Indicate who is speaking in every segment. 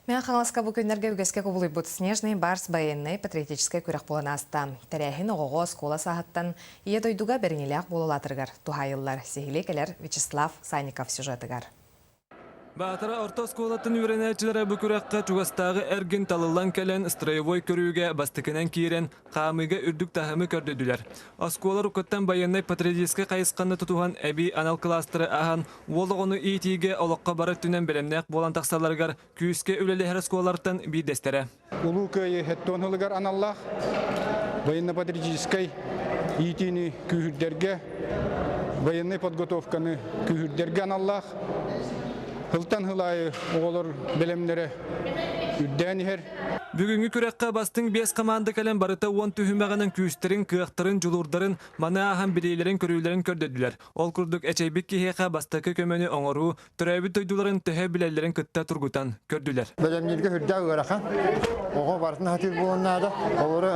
Speaker 1: Мен қаңласқа бұл күндерге үгеске көбілі бұд снежный барс байынны патриотическай көрек болан аста. Тәрәхін оғығы скола сағаттан ие дойдуға берінелек болылатырғар. Тухайылар Сехилекелер Вячеслав Санников сюжетігар.
Speaker 2: Батыра орта сколатын үйренәчілері бүкіраққа Чугастағы әрген талылан кәлін строевой көріуге бастықынан кейрен қамыға үрдік тахымы көрдеділер. Осколар үкіттен байыннай патриотическай қайысқанны тұтуған әбі анал кластыры ахан олығыны итиге олыққа бары түнен білімнәк болан тақсаларғар күйіске өлелі әр сколартан бейдестері.
Speaker 3: Улу көйі хеттонылығар аналлах, байынна патриотическай итini күйірдерге, байынны подготовканы күйірдерге аналлах, Хылтан хылайы оғылыр білімдері үддәнігер.
Speaker 2: Бүгінгі күрекқа бастың 5 команда кәлен барыта 10 түхімәғінің күйістерін, күйіқтарын, julurdарын, мана ахан білейлерін көрілерін көрдеділер. Ол күрдік әчейбік кейхеқа бастықы көмені оңыру, түрәйбі тойдуларын түхе білейлерін күтті тұрғытан көрділер.
Speaker 4: Білімдерге хүрді ғырақан, оғы бартын хатыр болынады, олары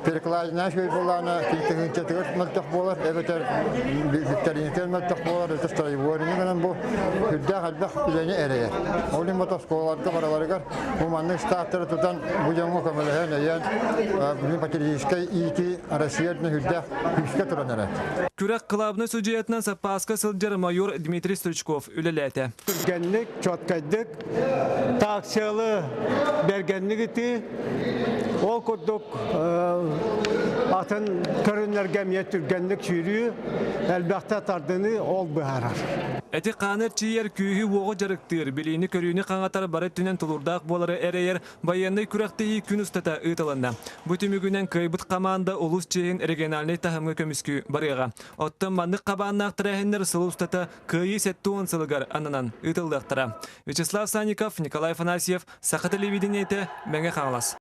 Speaker 4: перекладина шөй боланы, кейтігінчетігір мәлтіқ болар, әбетер біттерінекер мәлтіқ болар, өті строевойны ғынан бұл хүрді қалбақ білені әрейер. Олың батақ сколаларға бараларығар, ұманның штаттары тұтан бұжаңғы көміліген әйен, бүгін патриотическай ити Россиядны хүрді күшке тұран әрі.
Speaker 2: Күрек қылабыны сүджиетінен саппасқа сылджар майор Дмитрий Стручков үлеләті.
Speaker 5: Түргенлік, чоткайдық, тақсиялы бергенлік еті, ол күрдік атын көрінерге мет түргенлік шүйрі, әлбәқті тардыны ол бұғарар.
Speaker 2: Әті қаныр чиер күйі оғы жарықтыр, білейіні көріні қаңатар бары түнен тұлырдақ болары әрейер байяндай күрәқті ей күн ұстата ұйтылында. Бұтымігінен көйбіт қаманда ұлыс чейін региональный тахымға көміскі барыға. Оттың мандық қабаннақ тірәхіндер сылы ұстата көйі сәтті он сылығар анынан ұйтылдықтыра. Вячеслав Санников, Николай Афанасьев, Сақа телевидениеті, Мәңе қаңылас.